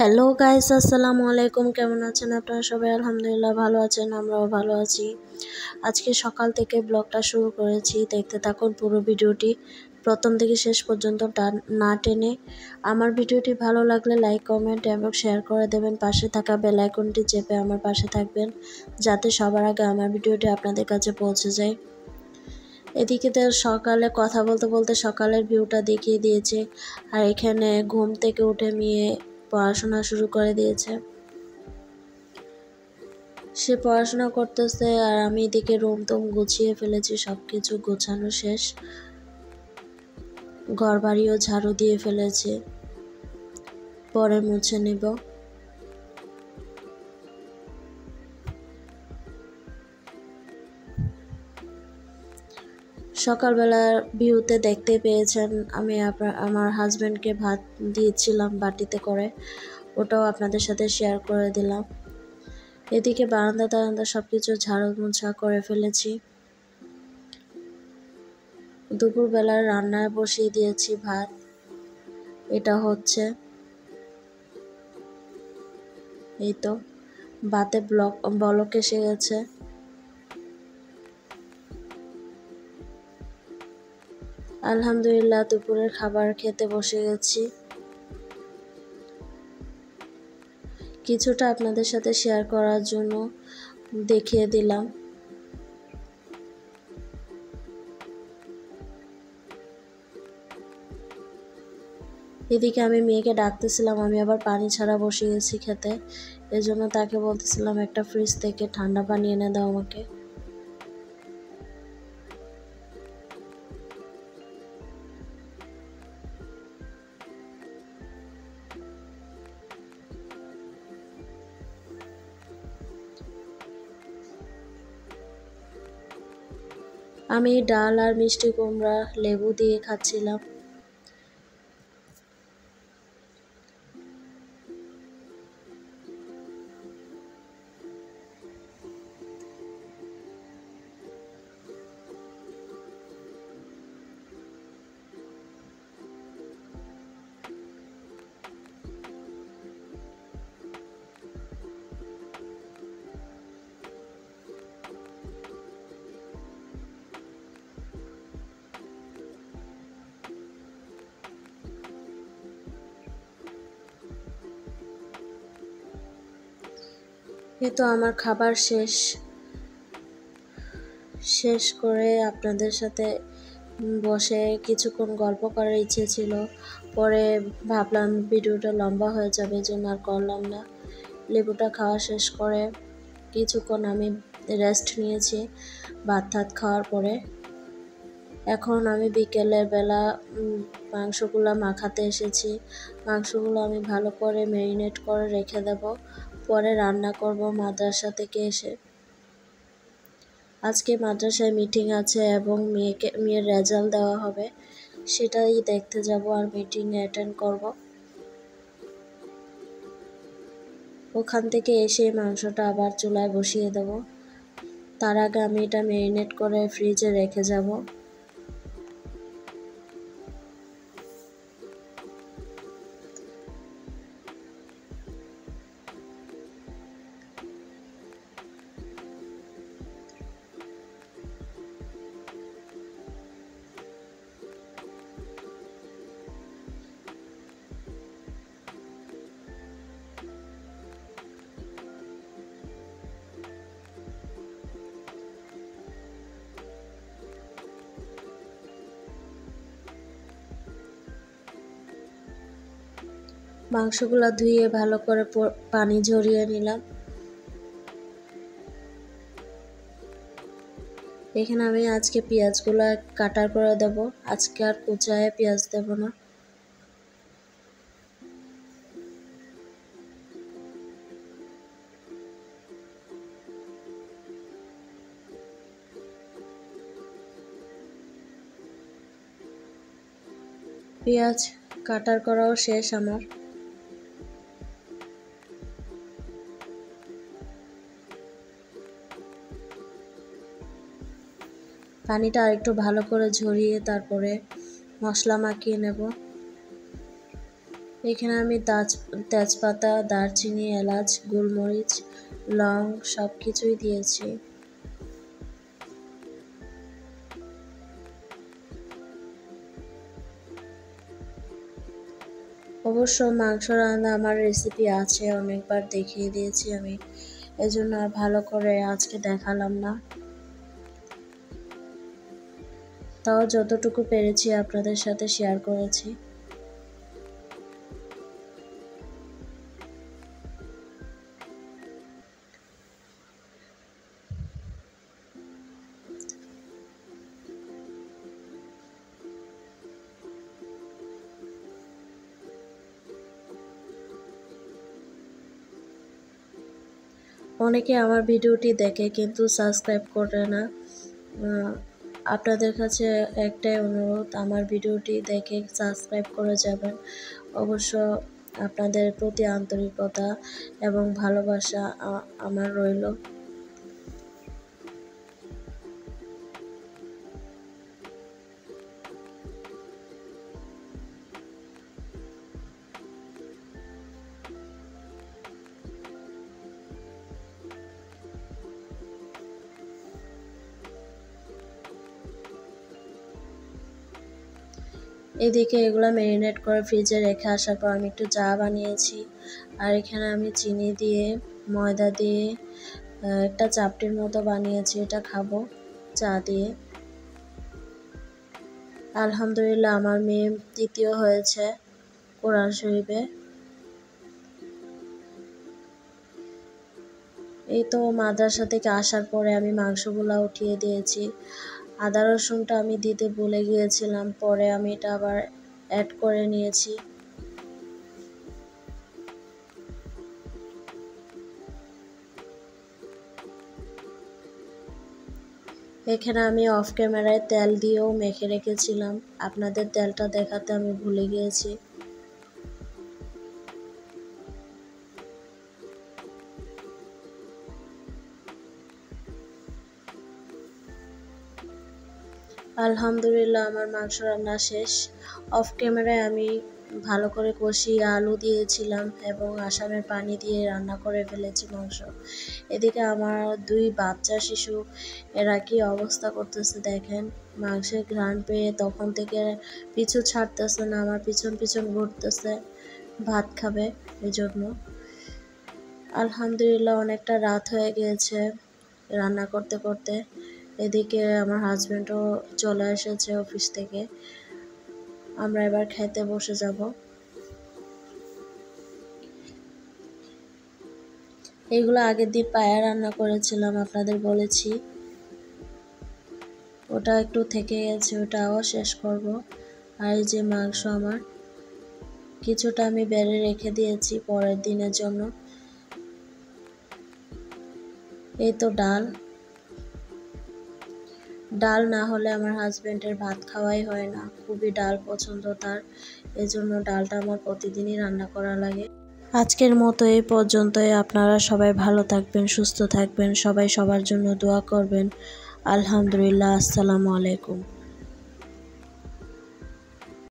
Hello guys, আসসালামু আলাইকুম। কেমন আছেন আপনারা সবাই? আলহামদুলিল্লাহ ভালো আছেন, আমরাও ভালো আছি। আজকে সকাল থেকে ব্লগটা শুরু করেছি, দেখতে থাকুন পুরো ভিডিওটি প্রথম থেকে শেষ পর্যন্ত না টেনে। আমার ভিডিওটি ভালো লাগলে লাইক, কমেন্ট এবং শেয়ার করে দেবেন। পাশে থাকা বেল আইকনটি চেপে আমার পাশে থাকবেন, যাতে সবার আগে আমার ভিডিওটি আপনাদের কাছে পৌঁছে যায়। এদিকে তো সকালে কথা বলতে বলতে সকালের ভিউটা দেখিয়ে দিয়েছে, আর এখানে ঘুম থেকে উঠে মেয়ে পড়াশোনা শুরু করে দিয়েছে। সে পড়াশোনা করতেছে আর আমি এদিকে রুম টুম গুছিয়ে ফেলেছি, সবকিছু গোছানো শেষ, ঘর বাড়িও ঝাড়ু দিয়ে ফেলেছি, পরে মুছে নেব। সকালবেলার ভিউতে দেখতে পেয়েছেন আমি আমার হাজব্যান্ডকে ভাত দিয়েছিলাম বাটিতে করে, ওটাও আপনাদের সাথে শেয়ার করে দিলাম। এদিকে বারান্দা সবকিছু ঝাড়ু মোছা করে ফেলেছি। দুপুরবেলার রান্নায় বসিয়ে দিয়েছি ভাত, এটা হচ্ছে, এই তো ভাতে বলক এসে গেছে। আলহামদুলিল্লাহ দুপুরের খাবার খেতে বসে গেছি। কিছুটা আপনাদের সাথে শেয়ার করার জন্য দেখিয়ে দিলাম। এদিকে আমি মেয়েকে ডাকতেছিলাম, আমি আবার পানি ছাড়া বসে গেছি খেতে, এজন্য তাকে বলতেছিলাম একটা ফ্রিজ থেকে ঠান্ডা পানি এনে দাও আমাকে। আমি ডাল আর মিষ্টি কুমড়া লেবু দিয়ে খাচ্ছিলাম। এই তো আমার খাবার শেষ করে আপনাদের সাথে বসে কিছুক্ষণ গল্প করার ইচ্ছে ছিল, পরে ভাবলাম ভিডিওটা লম্বা হয়ে যাবে, জন্য আর করলাম না। লেবুটা খাওয়া শেষ করে কিছুক্ষণ আমি রেস্ট নিয়েছি ভাত খাওয়ার পরে। এখন আমি বিকেলের বেলা মাংসগুলো মাখাতে এসেছি। মাংসগুলো আমি ভালো করে ম্যারিনেট করে রেখে দেব, পরে রান্না করব মাদ্রাসা থেকে এসে। আজকে মাদ্রাসায় মিটিং আছে এবং মেয়ের রেজাল্ট দেওয়া হবে, সেটাই দেখতে যাব আর মিটিংয়ে অ্যাটেন্ড করব। ওখান থেকে এসে মাংসটা আবার চুলায় বসিয়ে দেব। তার আগে আমি এটা ম্যারিনেট করে ফ্রিজে রেখে যাব। মাংসগুলো ধুয়ে ভালো করে পানি ঝরিয়ে নিলাম। এখানে আমি আজকে পেঁয়াজগুলো কাটার করে দেব, আজকে আর কুচায়ে পেঁয়াজ দেব না। পেঁয়াজ কাটার করাও শেষ আমার। পানিটা আরেকটু ভালো করে ঝরিয়ে তারপরে মশলা মাখিয়ে নেব। এখানে আমি তেজপাতা, দারচিনি, এলাচ, গোলমরিচ, লং সব কিছুই দিয়েছি। অবশ্য মাংস রান্না আমার রেসিপি আছে, অনেকবার দেখিয়ে দিয়েছি আমি, এজন্য আর ভালো করে আজকে দেখালাম না। তাও যতটুকু পেরেছি আপনাদের সাথে শেয়ার করেছি। অনেকে আমার ভিডিওটি দেখে কিন্তু সাবস্ক্রাইব করে না। আপনাদের কাছে একটাই অনুরোধ, আমার ভিডিওটি দেখে সাবস্ক্রাইব করে যাবেন। অবশ্য আপনাদের প্রতি আন্তরিকতা এবং ভালোবাসা আমার রইল। এদিকে এগুলো ম্যারিনেট করে ফ্রিজে রেখে আসার পর আমি একটু চা বানিয়েছি। আর এখানে আমি চিনি দিয়ে, ময়দা দিয়ে একটা চাপটির মতো বানিয়েছি, এটা খাবো চা দিয়ে। আলহামদুলিল্লাহ আমার মেয়ে তৃতীয় হয়েছে কোরআন শরীফে। এই তো মাদ্রাসা থেকে আসার পরে আমি মাংসগুলো উঠিয়ে দিয়েছি। আদা রসুনটা আমি দিতে ভুলে গিয়েছিলাম, পরে আমি এটা আবার অ্যাড করে নিয়েছি। এখানে আমি অফ ক্যামেরায় তেল দিয়েও মেখে রেখেছিলাম, আপনাদের তেলটা দেখাতে আমি ভুলে গিয়েছি। আলহামদুলিল্লাহ আমার মাংস রান্না শেষ। অফ ক্যামেরায় আমি ভালো করে কষিয়ে আলু দিয়েছিলাম এবং আসামের পানি দিয়ে রান্না করে ফেলেছি মাংস। এদিকে আমার 2 বাচ্চা শিশু, এরা কি অবস্থা করতেছে দেখেন। মাংসের ঘ্রাণ পেয়ে তখন থেকে পিছু ছাড়তেছে না, আমার পিছন পিছন ঘুরতেছে ভাত খাবে এজন্য। আলহামদুলিল্লাহ অনেকটা রাত হয়ে গিয়েছে রান্না করতে করতে। এদিকে আমার হাজব্যান্ডও চলে এসেছে অফিস থেকে। আমরা এবার খেতে বসে যাব। এগুলো আগের দিন পায়া রান্না করেছিলাম, আপনাদের বলেছি। ওটা একটু থেকে গেছে, ওটাও শেষ করব। আর এই যে মাংস আমার কিছুটা আমি বেড়ে রেখে দিয়েছি পরের দিনের জন্য। এই তো ডাল না হলে আমার হাজব্যান্ডের ভাত খাওয়াই হয় না, খুবই ডাল পছন্দ তার, এজন্য ডালটা আমার প্রতিদিনই রান্না করা লাগে। আজকের মতো এই পর্যন্তই। আপনারা সবাই ভালো থাকবেন, সুস্থ থাকবেন, সবাই সবার জন্য দোয়া করবেন। আলহামদুলিল্লাহ, আসসালামু আলাইকুম।